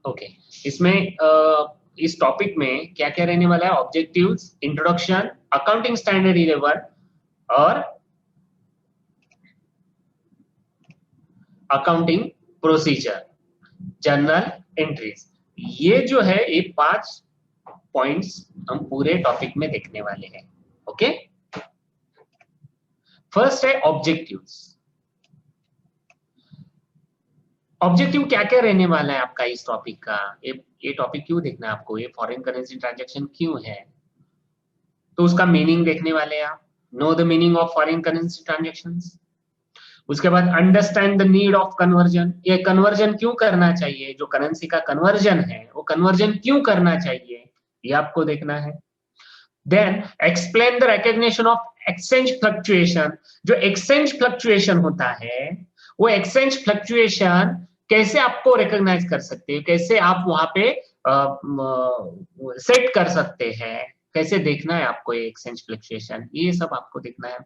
Okay, इसमें इस topic में क्या क्या रहने वाला है? ऑब्जेक्टिव्स, इंट्रोडक्शन, अकाउंटिंग स्टैंडर्ड 11 और अकाउंटिंग प्रोसीजर, जर्नल एंट्रीज। ये जो है ये 5 पॉइंट्स हम पूरे टॉपिक में देखने वाले हैं। ओके, फर्स्ट है ऑब्जेक्टिव्स। ऑब्जेक्टिव क्या क्या रहने वाला है आपका इस टॉपिक का? ये टॉपिक क्यों देखना है आपको? ये फॉरेन करेंसी ट्रांजैक्शन क्यों है? तो उसका मीनिंग देखने वाले हैं आप। Know the meaning of foreign currency transactions. उसके बाद understand the need of conversion. ये कन्वर्जन क्यों करना चाहिए? जो करेंसी का कन्वर्जन है वो कन्वर्जन क्यों करना चाहिए, ये आपको देखना है। Then explain the recognition of exchange fluctuation. जो एक्सचेंज फ्लक्चुएशन होता है वो एक्सचेंज फ्लक्चुएशन कैसे आपको रिकॉग्नाइज कर सकते हैं, कैसे आप वहां पे सेट कर सकते हैं, कैसे देखना है आपको ये एक्सचेंज फ्लक्चुएशन, ये सब आपको देखना है।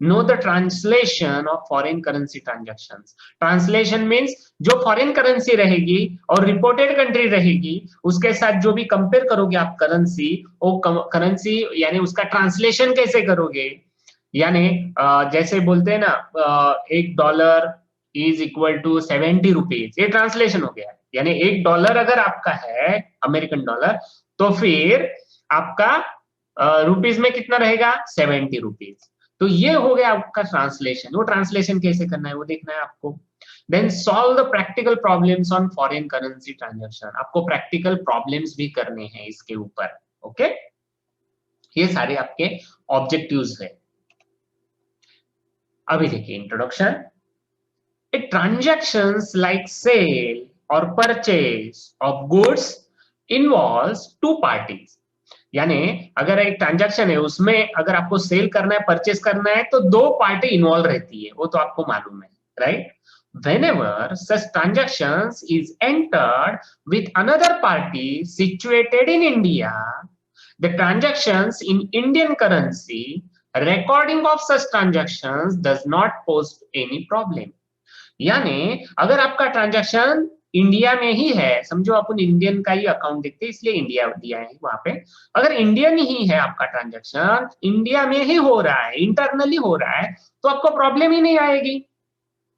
Know the translation of foreign currency transactions. Translation means जो फॉरेन करेंसी रहेगी और रिपोर्टेड कंट्री रहेगी उसके साथ जो भी कंपेयर करोगे आप करेंसी, वो करेंसी यानी उसका ट्रांसलेशन कैसे करोगे। यानी जैसे बोलते हैं ना, $1 इज इक्वल टू 70 रुपीज, ये ट्रांसलेशन हो गया। यानी $1 अगर आपका है अमेरिकन डॉलर, तो फिर आपका रुपीज में कितना रहेगा? 70 रुपीज। तो ये हो गया आपका ट्रांसलेशन। वो ट्रांसलेशन कैसे करना है वो देखना है आपको। Then solve the practical problems on foreign currency transaction. आपको प्रैक्टिकल प्रॉब्लम्स भी करने हैं इसके ऊपर। ओके, ये सारे आपके ऑब्जेक्टिव्स है। अभी देखिए इंट्रोडक्शन। ट्रांजैक्शंस लाइक सेल और purchase of goods involves two parties. यानी अगर एक ट्रांजैक्शन है उसमें अगर आपको सेल करना है, परचेस करना है, तो 2 पार्टी इन्वॉल्व रहती है, वो तो आपको मालूम है, right? Whenever such transactions is entered with another party situated in India, the transactions in Indian currency, recording of such transactions does not pose any problem. यानी अगर आपका ट्रांजैक्शन इंडिया में ही है, समझो अपन इंडियन का ही अकाउंट देखते हैं इसलिए इंडिया दिया है वहां पे, अगर इंडियन ही है आपका ट्रांजैक्शन, इंडिया में ही हो रहा है, इंटरनली हो रहा है, तो आपको प्रॉब्लम ही नहीं आएगी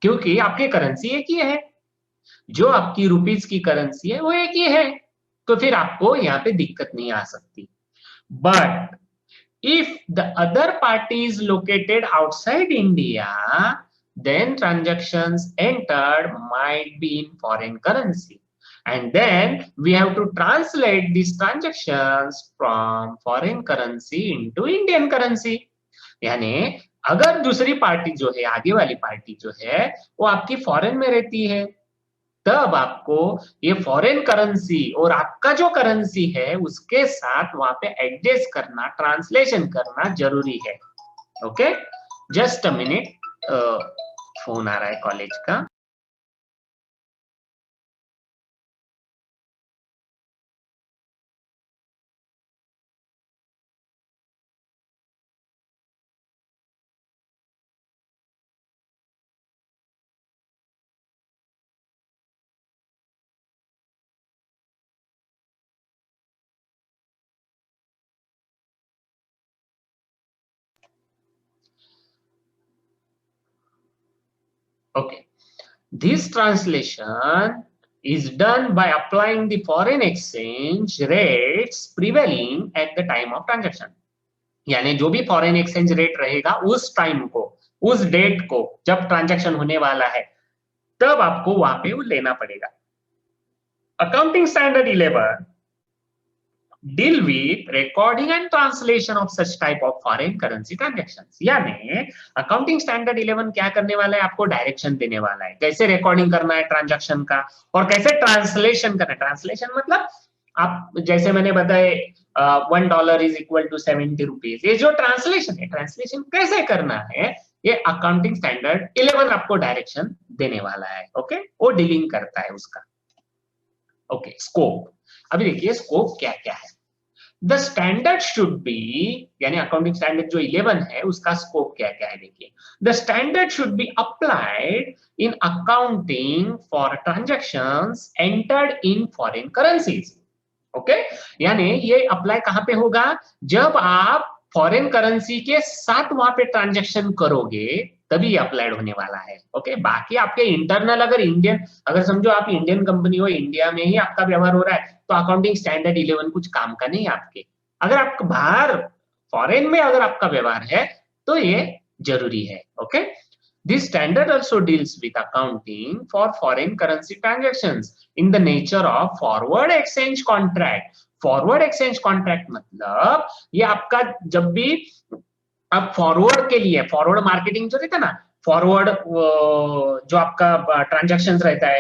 क्योंकि आपकी करेंसी एक ही है, जो आपकी रुपीज की करेंसी है वो एक ही है, तो फिर आपको यहाँ पे दिक्कत नहीं आ सकती। But if the other party is located outside India, then transactions entered might be in foreign currency, and then we have to translate these transactions from foreign currency into Indian currency. यानी अगर दूसरी party जो है, आगे वाली party जो है, वो आपकी फॉरेन में रहती है, तब आपको ये फॉरेन करेंसी और आपका जो करेंसी है उसके साथ वहां पे एडजस्ट करना, ट्रांसलेशन करना जरूरी है। Okay, just a minute, phone आ रहा है कॉलेज का। Okay, this translation is done by applying the foreign exchange rates prevailing at the time of transaction. यानी जो भी फॉरेन एक्सचेंज रेट रहेगा उस टाइम को, उस डेट को जब ट्रांजैक्शन होने वाला है, तब आपको वहां पे वो लेना पड़ेगा। Accounting standard 11 deal with recording and translation of such type of foreign currency transactions. यानी अकाउंटिंग स्टैंडर्ड 11 क्या करने वाला है? आपको डायरेक्शन देने वाला है कैसे रिकॉर्डिंग करना है ट्रांजैक्शन का और कैसे ट्रांसलेशन करना है। ट्रांसलेशन मतलब आप जैसे मैंने बताया $1 इज इक्वल टू 70 रुपीज, ये जो ट्रांसलेशन है, ट्रांसलेशन कैसे करना है ये अकाउंटिंग स्टैंडर्ड 11 आपको डायरेक्शन देने वाला है। ओके, वो डीलिंग करता है उसका। Okay, scope. अभी देखिए स्कोप क्या क्या है। द स्टैंडर्ड शुड बी, यानी अकाउंटिंग स्टैंडर्ड जो 11 है उसका स्कोप क्या क्या है देखिए। The standard should be applied in accounting for transactions entered in foreign currencies. Okay, यानी ये अप्लाई कहां पे होगा, जब आप फॉरेन करेंसी के साथ वहां पे ट्रांजैक्शन करोगे तभी अप्लाइड होने वाला है। ओके, बाकी आपके इंटरनल अगर इंडियन, अगर समझो आप इंडियन कंपनी हो, इंडिया में ही आपका व्यवहार हो रहा है, तो अकाउंटिंग स्टैंडर्ड 11 कुछ काम का नहीं है आपके। अगर आप बाहर फॉरेन में अगर आपका व्यवहार है तो ये जरूरी है। Okay, this standard also deals with accounting for foreign currency transactions in the nature of forward exchange contract। Forward exchange contract मतलब ये आपका जब भी आप फॉरवर्ड के लिए, फॉरवर्ड मार्केटिंग जो रहता है ना, फॉरवर्ड जो आपका ट्रांजैक्शन रहता है,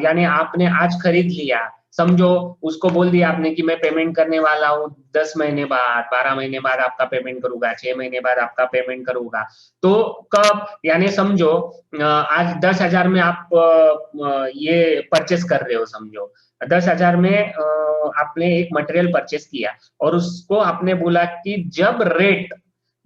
यानी आपने आज खरीद लिया, समझो उसको बोल दिया आपने कि मैं पेमेंट करने वाला हूँ 10 महीने बाद, 12 महीने बाद आपका पेमेंट करूंगा, 6 महीने बाद आपका पेमेंट करूंगा, तो कब, यानी समझो आज 10,000 में आप ये परचेस कर रहे हो, समझो 10,000 में आपने एक मटेरियल परचेस किया और उसको आपने बोला कि जब रेट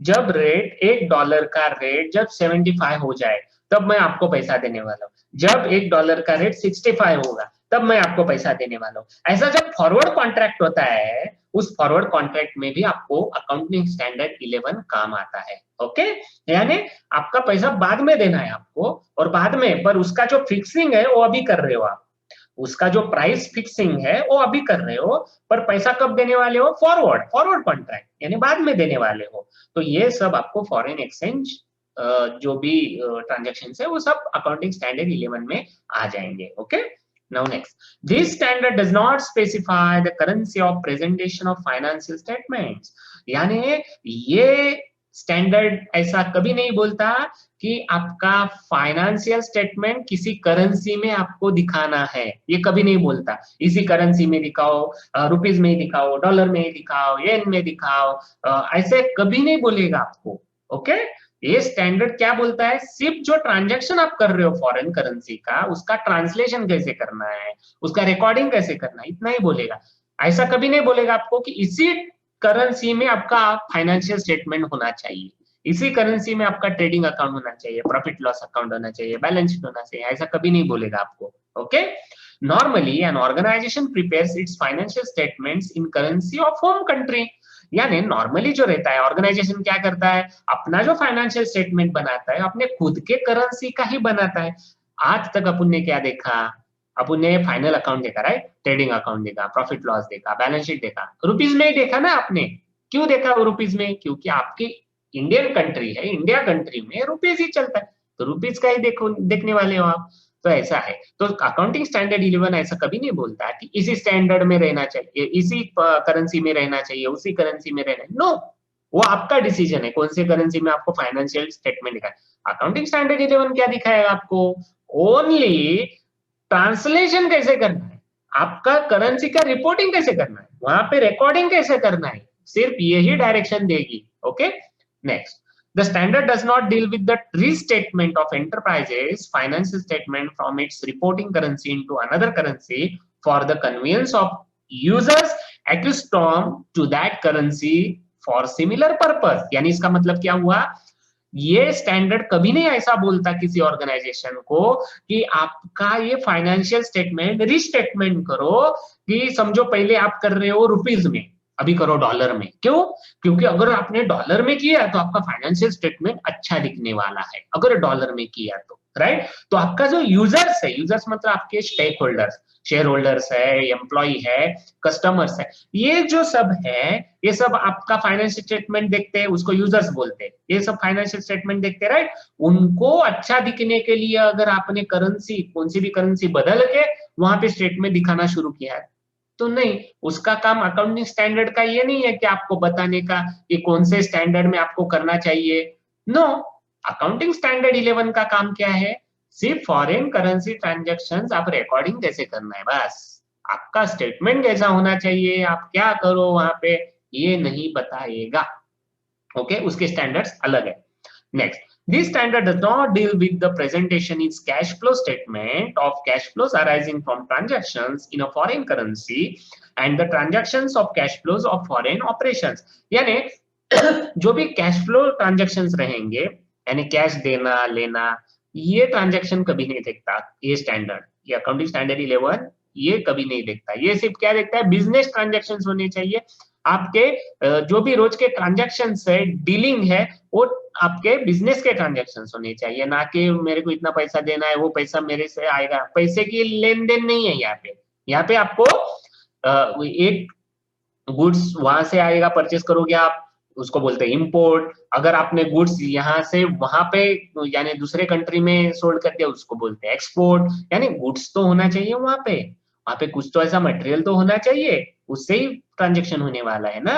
$1 का रेट जब 75 हो जाए तब मैं आपको पैसा देने वाला हूँ, जब $1 का रेट 65 होगा तब मैं आपको पैसा देने वाला हूँ। ऐसा जब फॉरवर्ड कॉन्ट्रैक्ट होता है, उस फॉरवर्ड कॉन्ट्रैक्ट में भी आपको अकाउंटिंग स्टैंडर्ड 11 काम आता है। ओके, यानी आपका पैसा बाद में देना है आपको, और बाद में, पर उसका जो फिक्सिंग है वो अभी कर रहे हो आप, उसका जो प्राइस फिक्सिंग है वो अभी कर रहे हो, पर पैसा कब देने वाले हो, फॉरवर्ड कॉन्ट्रैक्ट यानी बाद में देने वाले हो। तो ये सब आपको फॉरेन एक्सचेंज जो भी ट्रांजैक्शन है वो सब अकाउंटिंग स्टैंडर्ड 11 में आ जाएंगे। Okay, now next, this standard does not specify the currency of presentation of financial statements. यानी ये स्टैंडर्ड ऐसा कभी नहीं बोलता कि आपका फाइनेंशियल स्टेटमेंट किसी करेंसी में आपको दिखाना है, ये कभी नहीं बोलता। इसी करेंसी में दिखाओ, रुपीज में ही दिखाओ, डॉलर में ही दिखाओ, येन में दिखाओ, ऐसे कभी नहीं बोलेगा आपको। ओके, ये स्टैंडर्ड क्या बोलता है, सिर्फ जो ट्रांजैक्शन आप कर रहे हो फॉरेन करेंसी का, उसका ट्रांसलेशन कैसे करना है, उसका रिकॉर्डिंग कैसे करना है, इतना ही बोलेगा। ऐसा कभी नहीं बोलेगा आपको कि इसी करेंसी में आपका फाइनेंशियल स्टेटमेंट होना चाहिए, इसी करेंसी में आपका ट्रेडिंग अकाउंट होना चाहिए, प्रॉफिट लॉस अकाउंट होना चाहिए, बैलेंस शीट होना चाहिए, ऐसा कभी नहीं बोलेगा आपको। Okay, normally an organisation prepares its financial statements in currency of home country. यानी नॉर्मली जो रहता है, ऑर्गेनाइजेशन क्या करता है, अपना जो फाइनेंशियल स्टेटमेंट बनाता है अपने खुद के करेंसी का ही बनाता है। आज तक अपन ने क्या देखा, अपन ने फाइनल अकाउंट देखा, राइट, ट्रेडिंग अकाउंट देखा, प्रॉफिट लॉस देखा, बैलेंस शीट देखा, रुपीज में ही देखा ना आपने। क्यों देखा वो रुपीज में, क्योंकि आपकी इंडियन कंट्री है, इंडिया कंट्री में रुपीज ही चलता है, तो रुपीज का ही देखने वाले हो आप। तो ऐसा है, तो अकाउंटिंग स्टैंडर्ड 11 ऐसा कभी नहीं बोलता कि इसी स्टैंडर्ड में रहना चाहिए, इसी करेंसी में रहना चाहिए, उसी करेंसी में रहना, नो, वो आपका डिसीजन है कौन से करेंसी में आपको फाइनेंशियल स्टेटमेंट दिखाए। अकाउंटिंग स्टैंडर्ड 11 क्या दिखाएगा आपको, ओनली ट्रांसलेशन कैसे करना है, आपका करेंसी का रिपोर्टिंग कैसे करना है, वहां पे रिकॉर्डिंग कैसे करना है, सिर्फ यही डायरेक्शन देगी। Okay, next, the standard does not deal with the restatement of enterprises financial statement from its reporting currency into another currency for the convenience of users accustomed to that currency for similar purpose। यानी इसका मतलब क्या हुआ, ये standard कभी नहीं ऐसा बोलता किसी ऑर्गेनाइजेशन को कि आपका ये फाइनेंशियल स्टेटमेंट रिस्टेटमेंट करो, कि समझो पहले आप कर रहे हो रुपीज में, अभी करो डॉलर में। क्यों, क्योंकि अगर आपने डॉलर में किया तो आपका फाइनेंशियल स्टेटमेंट अच्छा दिखने वाला है, अगर डॉलर में किया तो, राइट। तो आपका जो यूजर्स है, यूजर्स मतलब आपके स्टेक होल्डर्स, शेयर होल्डर्स है, एम्प्लॉय है, कस्टमर्स है, ये जो सब है, ये सब आपका फाइनेंशियल स्टेटमेंट देखते हैं, उसको यूजर्स बोलते हैं, ये सब फाइनेंशियल स्टेटमेंट देखते हैं, राइट। उनको अच्छा दिखने के लिए अगर आपने करेंसी, कौन सी भी करेंसी बदल के वहां पे स्टेटमेंट दिखाना शुरू किया है, तो नहीं, उसका काम अकाउंटिंग स्टैंडर्ड का ये नहीं है कि आपको बताने का कि कौन से स्टैंडर्ड में आपको करना चाहिए। नो, अकाउंटिंग स्टैंडर्ड 11 का काम क्या है, सिर्फ फॉरेन करेंसी ट्रांजैक्शंस आप रिकॉर्डिंग कैसे करना है, बस आपका स्टेटमेंट कैसा होना चाहिए, आप क्या करो वहां पे, ये नहीं बताएगा। ओके, उसके स्टैंडर्ड्स अलग है। Next, this standard does not deal with the presentation in cash flow statement of cash flows arising from transactions in a foreign currency and the transactions of cash flows of foreign operations. यानी जो भी cash flow transactions रहेंगे, यानी cash देना लेना, ये transaction कभी नहीं देखता ये स्टैंडर्ड, ये अकाउंटिंग स्टैंडर्ड 11 ये कभी नहीं देखता। ये सिर्फ क्या देखता है, बिजनेस ट्रांजैक्शंस होने चाहिए आपके, जो भी रोज के ट्रांजैक्शन है, डीलिंग है, वो आपके बिजनेस के ट्रांजैक्शंस होने चाहिए, ना कि मेरे को इतना पैसा देना है वो पैसा मेरे से आएगा। पैसे की लेन देन नहीं है यहाँ पे। यहाँ पे आपको एक गुड्स वहां से आएगा, परचेस करोगे आप, उसको बोलते हैं इंपोर्ट। अगर आपने गुड्स यहाँ से वहां पे यानी दूसरे कंट्री में सोल्ड कर दिया, उसको बोलते हैं एक्सपोर्ट। यानी गुड्स तो होना चाहिए वहां पे कुछ तो ऐसा मटेरियल तो होना चाहिए, उससे ही ट्रांजेक्शन होने वाला है ना।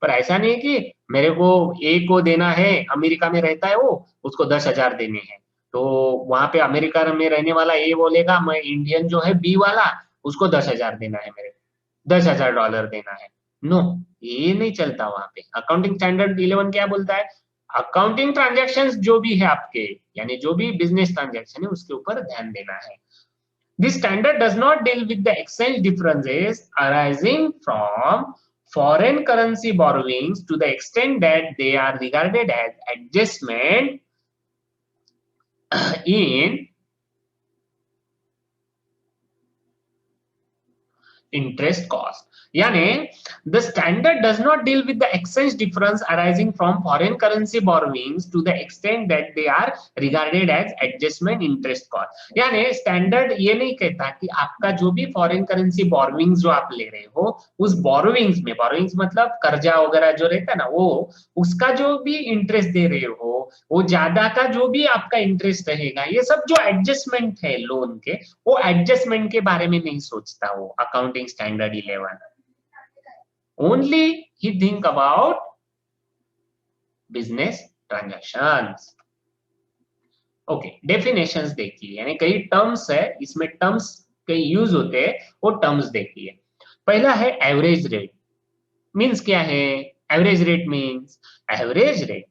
पर ऐसा नहीं है कि मेरे को ए को देना है, अमेरिका में रहता है वो, उसको 10,000 देने हैं, तो वहां पे अमेरिका में रहने वाला ए बोलेगा मैं इंडियन जो है बी वाला, उसको 10,000 देना है, मेरे को $10,000 देना है। नो, ये नहीं चलता वहां पे। अकाउंटिंग स्टैंडर्ड 11 क्या बोलता है, अकाउंटिंग ट्रांजैक्शंस जो भी है आपके, यानी जो भी बिजनेस ट्रांजैक्शन है उसके ऊपर ध्यान देना है। This standard does not deal with the exchange differences arising from foreign currency borrowings to the extent that they are regarded as adjustment in interest cost. यानी the standard does not deal with the exchange difference arising from foreign currency borrowings to the extent that they are regarded as adjustment interest cost. यानी standard ये नहीं कहता कि आपका जो भी foreign currency borrowings जो आप ले रहे हो, उस बोरोविंग्स में, बोरोविंग्स मतलब कर्जा वगैरह जो रहता है ना, वो उसका जो भी इंटरेस्ट दे रहे हो, वो ज्यादा का जो भी आपका इंटरेस्ट रहेगा, ये सब जो एडजस्टमेंट है लोन के, वो एडजस्टमेंट के बारे में नहीं सोचता वो accounting standard 11। Only he think about business transactions. Okay, definitions देखिए, यानी कई टर्म्स है इसमें, टर्म्स कई यूज होते हैं, वो टर्म्स देखिए। पहला है एवरेज रेट। मींस क्या है average rate?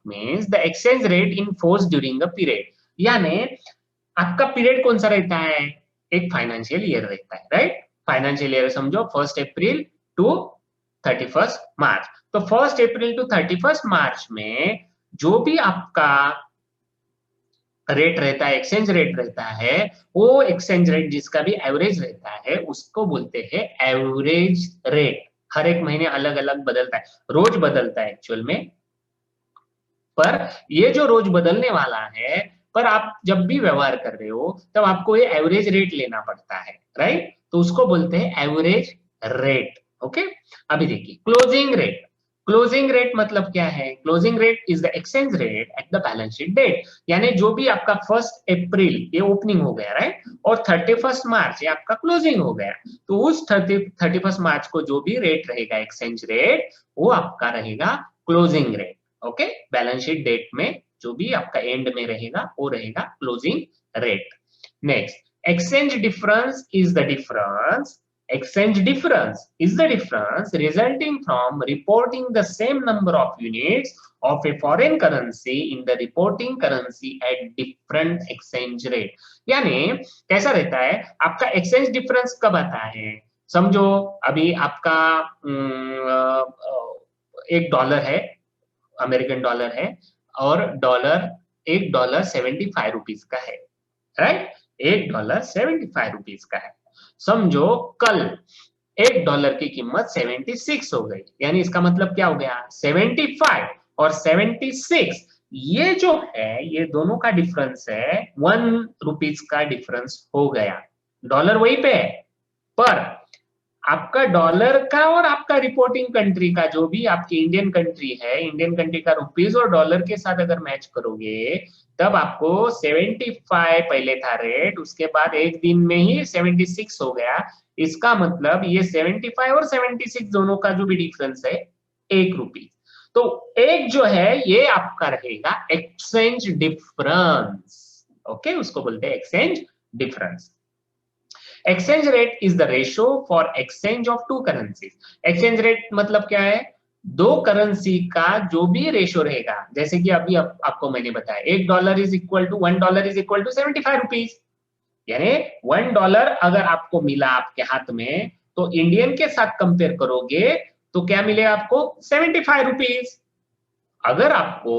Means the exchange rate in force during a period. यानी आपका पीरियड कौन सा रहता है, एक फाइनेंशियल ईयर रहता है, राइट? फाइनेंशियल ईयर समझो 1 अप्रैल टू 31 मार्च। तो 1 अप्रैल टू 31 मार्च में जो भी आपका रेट रहता है, एक्सचेंज रेट रहता है, वो एक्सचेंज रेट जिसका भी एवरेज रहता है उसको बोलते हैं एवरेज रेट। हर एक महीने अलग अलग बदलता है, रोज बदलता है एक्चुअल में, पर ये जो रोज बदलने वाला है, पर आप जब भी व्यवहार कर रहे हो तब आपको ये एवरेज रेट लेना पड़ता है, राइट? तो उसको बोलते हैं एवरेज रेट। ओके, अभी देखिए क्लोजिंग रेट। क्लोजिंग रेट मतलब क्या है? Closing rate is the exchange rate at the balance sheet date. यानी जो भी आपका 1 अप्रैल ये ओपनिंग हो गया, राइट, और 31 मार्च ये आपका क्लोजिंग हो गया, तो उस 31 मार्च को जो भी रेट रहेगा एक्सचेंज रेट, वो आपका रहेगा closing rate. Okay, balance sheet date में जो भी आपका एंड में रहेगा वो रहेगा closing rate. Next, exchange difference is the difference resulting from reporting the same number of units of a foreign currency in the reporting currency at different exchange rate। यानी कैसा रहता है आपका एक्सचेंज डिफरेंस कब आता है? समझो अभी आपका $1 है, अमेरिकन डॉलर है, और $1 ₹75 का है, राइट? $1 ₹75 का है। समझो कल $1 की कीमत 76 हो गई, यानी इसका मतलब क्या हो गया, 75 और 76, ये जो है ये दोनों का डिफरेंस है, ₹1 का डिफरेंस हो गया। डॉलर वही पे है, पर आपका डॉलर का और आपका रिपोर्टिंग कंट्री का जो भी आपकी इंडियन कंट्री है, इंडियन कंट्री का रुपीस और डॉलर के साथ अगर मैच करोगे, तब आपको 75 पहले था रेट, उसके बाद एक दिन में ही 76 हो गया। इसका मतलब ये 75 और 76 दोनों का जो भी डिफरेंस है ₹1। तो एक जो है ये आपका रहेगा एक्सचेंज डिफरेंस। ओके, उसको बोलते हैं exchange difference. Exchange rate is the ratio for exchange of two currencies. Exchange rate मतलब क्या है? दो करेंसी का जो भी रेशो रहेगा, जैसे कि अभी आपको मैंने बताया $1 इज इक्वल टू ₹75, यानी $1 अगर आपको मिला आपके हाथ में तो इंडियन के साथ कंपेयर करोगे तो क्या मिलेगा आपको ₹75। अगर आपको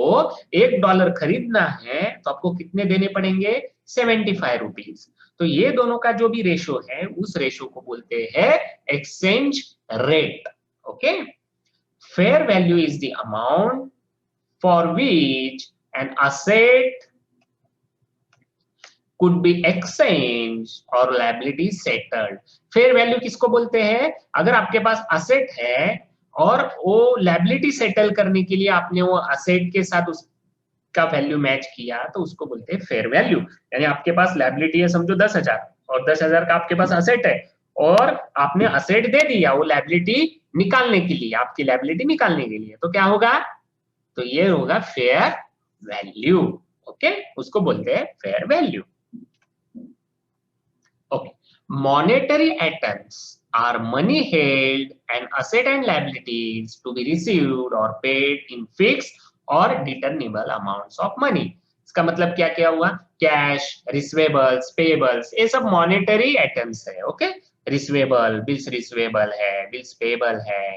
$1 खरीदना है तो आपको कितने देने पड़ेंगे ₹75। तो ये दोनों का जो भी रेशो है उस रेशो को बोलते हैं exchange rate. Okay, fair value is the amount for which an asset could be exchanged or liability settled। Fair value किसको बोलते हैं? अगर आपके पास असेट है और वो लायबिलिटी सेटल करने के लिए आपने वो असेट के साथ उसका वैल्यू मैच किया तो उसको बोलते हैं फेयर वैल्यू। यानी आपके पास लायबिलिटी है समझो 10,000 और 10,000 का आपके पास असेट है और आपने असेट दे दिया वो लायबिलिटी निकालने के लिए, आपकी लायबिलिटी निकालने के लिए, तो क्या होगा? तो ये होगा फेयर वैल्यू। ओके, उसको बोलते हैं fair value. Okay, monetary items are money held and asset and liabilities to be received or paid in fixed or determinable amounts of money। इसका मतलब क्या क्या हुआ? कैश, रिसीवेबल्स, पेबल्स, ये सब मॉनेटरी आइटम्स है। ओके, रिसीवेबल, बिल्स रिसीवेबल है, bills payable है,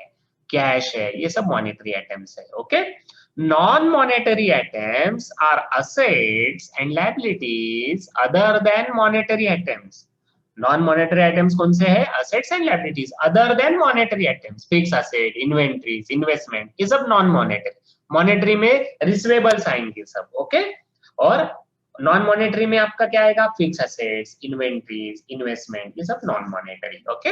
कैश है, ये सब मॉनेटरी आइटम्स है। Okay, non monetary items are assets and liabilities other than monetary items. Non monetary items कौन से हैं? Assets and liabilities other than monetary items, fix asset, inventories, investment, ये सब नॉन मॉनेटरी। मॉनेटरी में receivables आएंगे सब। Okay, और non monetary में आपका क्या आएगा? फिक्स असेट्स, इन्वेंटरीज, इन्वेस्टमेंट, ये सब non monetary. Okay,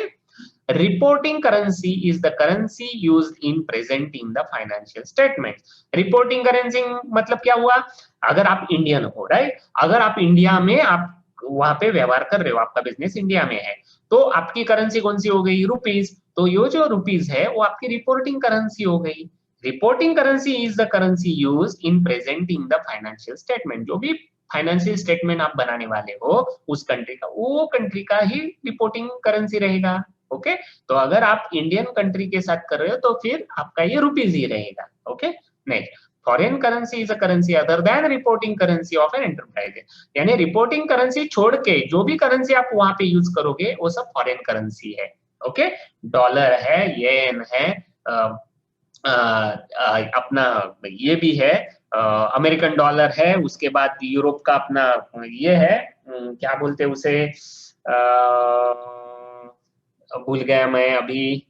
reporting currency is the currency used in presenting the financial statement. Reporting currency मतलब क्या हुआ? अगर आप इंडियन हो, राइट, अगर आप इंडिया में आप वहां पे व्यवहार कर रहे हो, आपका बिजनेस इंडिया में है, तो आपकी करेंसी कौन सी हो गई? रुपीज। तो ये जो रुपीज है वो आपकी रिपोर्टिंग करेंसी हो गई। Reporting currency is the currency use in presenting the financial statement. जो भी फाइनेंशियल स्टेटमेंट आप बनाने वाले हो उस कंट्री का, वो कंट्री का ही रिपोर्टिंग करेंसी रहेगा। ओके, तो अगर आप इंडियन कंट्री के साथ कर रहे हो तो फिर आपका ये रुपीज ही रहेगा। Okay, next, foreign currency is a currency other than reporting currency of an enterprise. यानी रिपोर्टिंग करेंसी छोड़ के जो भी करेंसी आप वहां पे यूज करोगे वो सब फॉरेन करेंसी है। ओके, डॉलर है, येन है, अपना ये भी है, अमेरिकन डॉलर है, उसके बाद यूरोप का अपना ये है, क्या बोलते हैं उसे, भूल गया मैं अभी,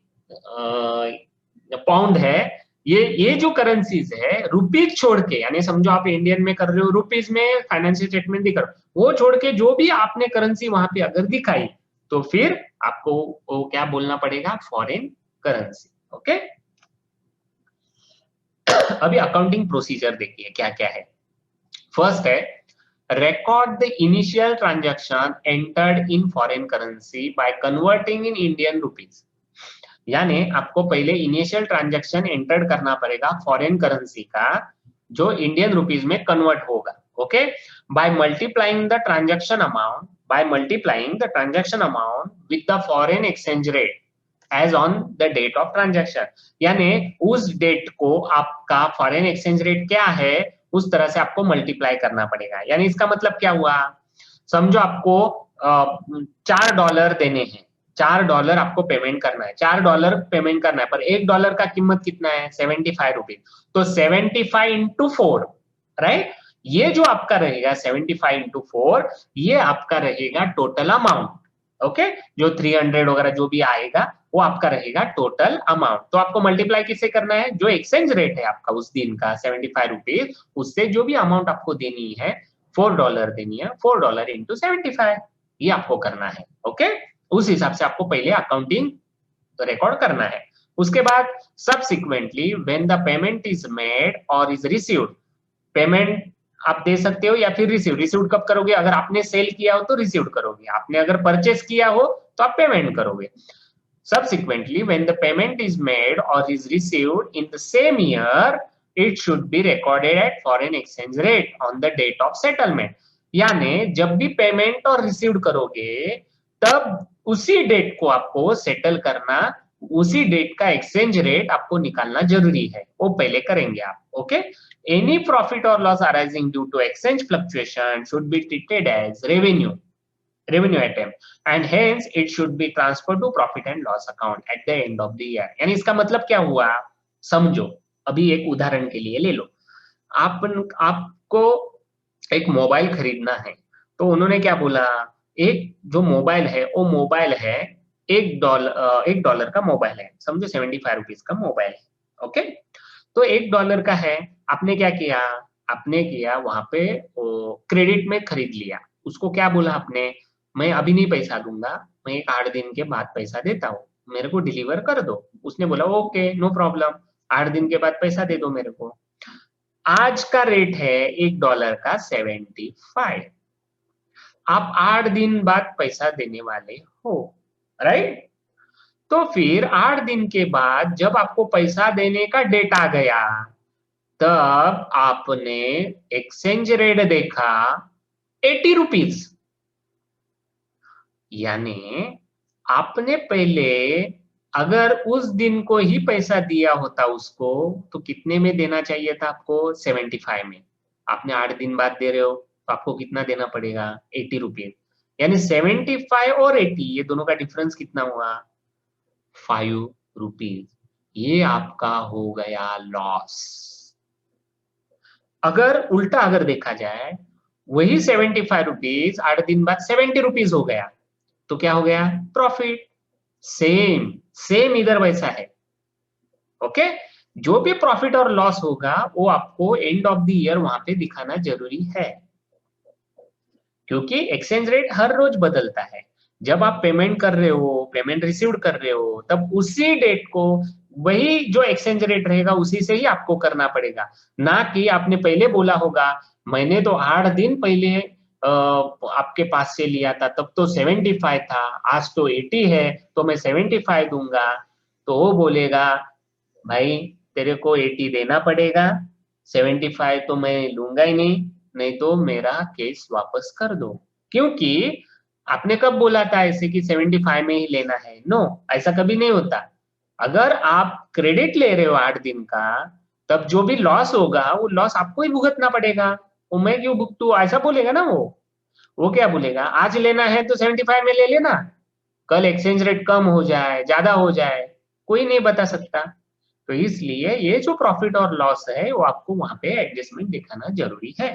पाउंड है। ये जो करेंसीज है रुपीज छोड़ के, यानी समझो आप इंडियन में कर रहे हो, रुपीज में फाइनेंशियल स्टेटमेंट दिखा रहे हो, वो छोड़ के जो भी आपने करेंसी वहां पे अगर दिखाई तो फिर आपको वो क्या बोलना पड़ेगा? Foreign currency. ओके, अभी अकाउंटिंग प्रोसीजर देखिए क्या क्या है। फर्स्ट है, record the initial transaction entered in foreign currency by converting in Indian rupees। यानी आपको पहले इनिशियल ट्रांजैक्शन एंटर करना पड़ेगा फॉरेन करेंसी का जो इंडियन रुपीज में कन्वर्ट होगा। Okay, by multiplying the transaction amount, by multiplying the transaction amount with the foreign exchange rate as on the date of transaction. यानी उस डेट को आपका फॉरेन एक्सचेंज रेट क्या है उस तरह से आपको मल्टीप्लाई करना पड़ेगा। यानी इसका मतलब क्या हुआ? समझो आपको $4 देने हैं, $4 आपको पेमेंट करना है, $4 पेमेंट करना है, पर $1 का कीमत कितना है? 75 रुपीज। तो 75 इंटू 4, राइट, ये जो आपका रहेगा 75 इंटू 4, ये आपका रहेगा टोटल अमाउंट। ओके, जो 300 वगैरह जो भी आएगा वो आपका रहेगा टोटल अमाउंट। तो आपको मल्टीप्लाई किससे करना है? जो एक्सचेंज रेट है आपका उस दिन का 75 रुपीज, उससे जो भी अमाउंट आपको देनी है $4 देनी है, $4 इंटू 75, ये आपको करना है। ओके, उस हिसाब से आपको पहले अकाउंटिंग रिकॉर्ड करना है। उसके बाद subsequently when the payment is made और इज रिसीव्ड, पेमेंट आप दे सकते हो या फिर रिसीव कब करोगे? अगर आपने सेल किया हो तो रिसीव करोगे, आपने अगर परचेस किया हो तो आप पेमेंट करोगे। Subsequently, when the payment is made or is received in the same year, it should be recorded at foreign exchange rate on the date of settlement। यानी जब भी पेमेंट और रिसीव करोगे तब उसी डेट को आपको सेटल करना उसी डेट का एक्सचेंज रेट आपको निकालना जरूरी है, वो पहले करेंगे आप। ओके, एनी प्रॉफिट और loss arising due to exchange fluctuation should be treated as revenue item and hence it should be transfer to profit and loss account at the end of the year. यानी इसका मतलब क्या हुआ, समझो। अभी एक उदाहरण के लिए ले लो, आप आपको एक मोबाइल खरीदना है, तो उन्होंने क्या बोला, एक जो मोबाइल है वो मोबाइल है $1 का मोबाइल है, समझो 75 रुपीज का मोबाइल है। ओके, तो $1 का है, आपने क्या किया, आपने किया वहां पे क्रेडिट में खरीद लिया। उसको क्या बोला आपने, मैं अभी नहीं पैसा दूंगा, मैं एक 8 दिन के बाद पैसा देता हूँ, मेरे को डिलीवर कर दो। उसने बोला ओके नो प्रॉब्लम, 8 दिन के बाद पैसा दे दो मेरे को। आज का रेट है $1 का 75, आप 8 दिन बाद पैसा देने वाले हो, राइट। तो फिर 8 दिन के बाद जब आपको पैसा देने का डेट आ गया, तब आपने एक्सचेंज रेट देखा 80 रुपीज। यानी आपने पहले अगर उस दिन को ही पैसा दिया होता उसको, तो कितने में देना चाहिए था आपको, 75 में। आपने 8 दिन बाद दे रहे हो, तो आपको कितना देना पड़ेगा, 80 रुपीज। यानी 75 और 80 ये दोनों का डिफरेंस कितना हुआ, 5 रुपीज। ये आपका हो गया लॉस। अगर उल्टा अगर देखा जाए, वही 75 रुपीज 8 दिन बाद 70 रुपीज हो गया, तो क्या हो गया, प्रॉफिट। सेम सेम इधर वैसा है। ओके, जो भी प्रॉफिट और लॉस होगा वो आपको एंड ऑफ द ईयर वहां पे दिखाना जरूरी है, क्योंकि एक्सचेंज रेट हर रोज बदलता है। जब आप पेमेंट कर रहे हो, पेमेंट रिसीव्ड कर रहे हो, तब उसी डेट को वही जो एक्सचेंज रेट रहेगा उसी से ही आपको करना पड़ेगा। ना कि आपने पहले बोला होगा मैंने तो 8 दिन पहले आपके पास से लिया था, तब तो 75 था, आज तो 80 है, तो मैं 75 दूंगा। तो वो बोलेगा भाई तेरे को 80 देना पड़ेगा, 75 तो मैं लूंगा ही नहीं, नहीं तो मेरा केस वापस कर दो। क्योंकि आपने कब बोला था ऐसे कि 75 में ही लेना है, नो, ऐसा कभी नहीं होता। अगर आप क्रेडिट ले रहे हो 8 दिन का, तब जो भी लॉस होगा वो लॉस आपको ही भुगतना पड़ेगा। वो मैं क्यों भुगतू, ऐसा बोलेगा ना वो क्या बोलेगा, आज लेना है तो 75 में ले लेना, कल एक्सचेंज रेट कम हो जाए ज्यादा हो जाए, कोई नहीं बता सकता। तो इसलिए ये जो प्रॉफिट और लॉस है वो आपको वहां पे एडजस्टमेंट दिखाना जरूरी है।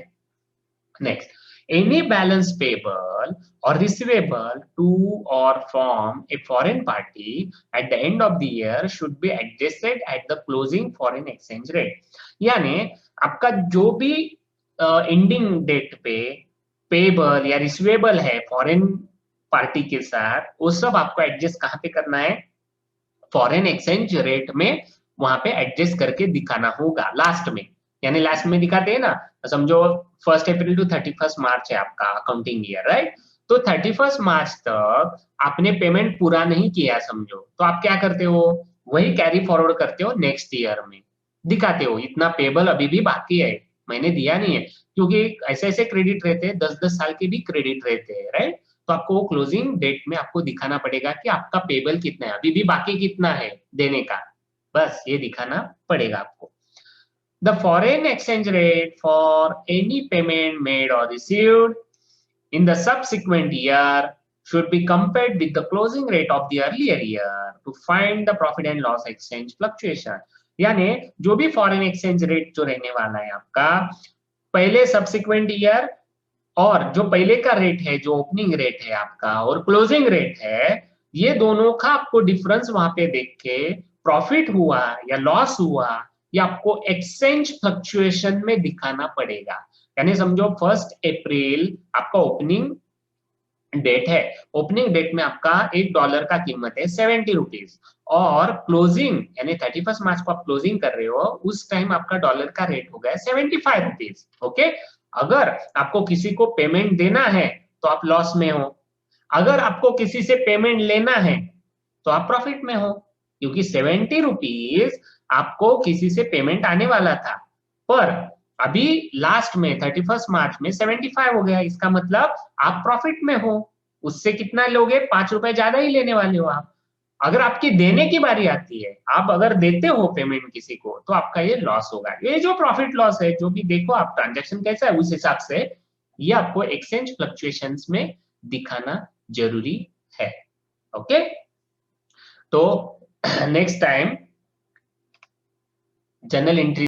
Next, any balance payable or receivable to or from a foreign party at the end of the year should be adjusted at the closing foreign exchange rate। यानी आपका जो भी एंडिंग डेट पे पेबल या receivable है foreign party के साथ, वो सब आपको एडजस्ट कहाँ पे करना है, फॉरेन एक्सचेंज रेट में वहां पे एडजस्ट करके दिखाना होगा लास्ट में। यानी लास्ट में दिखाते हैं ना, समझो 1 अप्रैल टू 31 मार्च है आपका अकाउंटिंग ईयर, राइट। तो 31 मार्च तक आपने पेमेंट पूरा नहीं किया समझो, तो आप क्या करते हो, वही कैरी फॉरवर्ड करते हो नेक्स्ट ईयर में, दिखाते हो इतना पेबल अभी भी बाकी है, मैंने दिया नहीं है। क्योंकि ऐसे ऐसे क्रेडिट रहते हैं, 10-10 साल के भी क्रेडिट रहते हैं, राइट। तो आपको वो क्लोजिंग डेट में आपको दिखाना पड़ेगा कि आपका पेबल कितना है, अभी भी बाकी कितना है देने का, बस ये दिखाना पड़ेगा आपको। The foreign exchange rate for any payment made और received in the subsequent year should be compared with the closing rate of the earlier year to find the profit and loss exchange fluctuation। यानी जो भी foreign exchange rate जो रहने वाला है आपका पहले सब्सिक्वेंट ईयर, और जो पहले का रेट है जो ओपनिंग रेट है आपका और क्लोजिंग रेट है, ये दोनों का आपको डिफरेंस वहां पे देख के प्रॉफिट हुआ या लॉस हुआ, या आपको एक्सचेंज फ्लक्चुएशन में दिखाना पड़ेगा। यानी समझो 1 अप्रैल आपका ओपनिंग डेट है, ओपनिंग डेट में आपका $1 का कीमत है 70 रुपीज, और क्लोजिंग यानी 31 मार्च को आप क्लोजिंग कर रहे हो, उस टाइम आपका डॉलर का रेट हो गया 75 रुपीज। ओके, अगर आपको किसी को पेमेंट देना है तो आप लॉस में हो, अगर आपको किसी से पेमेंट लेना है तो आप प्रॉफिट में हो, क्योंकि 70 रुपीज आपको किसी से पेमेंट आने वाला था, पर अभी लास्ट में 31 मार्च में 75 हो गया, इसका मतलब आप प्रॉफिट में हो। उससे कितना लोगे, 5 रुपए ज्यादा ही लेने वाले हो आप। अगर आपकी देने की बारी आती है, आप अगर देते हो पेमेंट किसी को, तो आपका ये लॉस होगा। ये जो प्रॉफिट लॉस है, जो भी देखो आप ट्रांजैक्शन कैसा है उस हिसाब से ये आपको एक्सचेंज फ्लक्चुएशंस में दिखाना जरूरी है। ओके, तो नेक्स्ट टाइम जर्नल एंट्री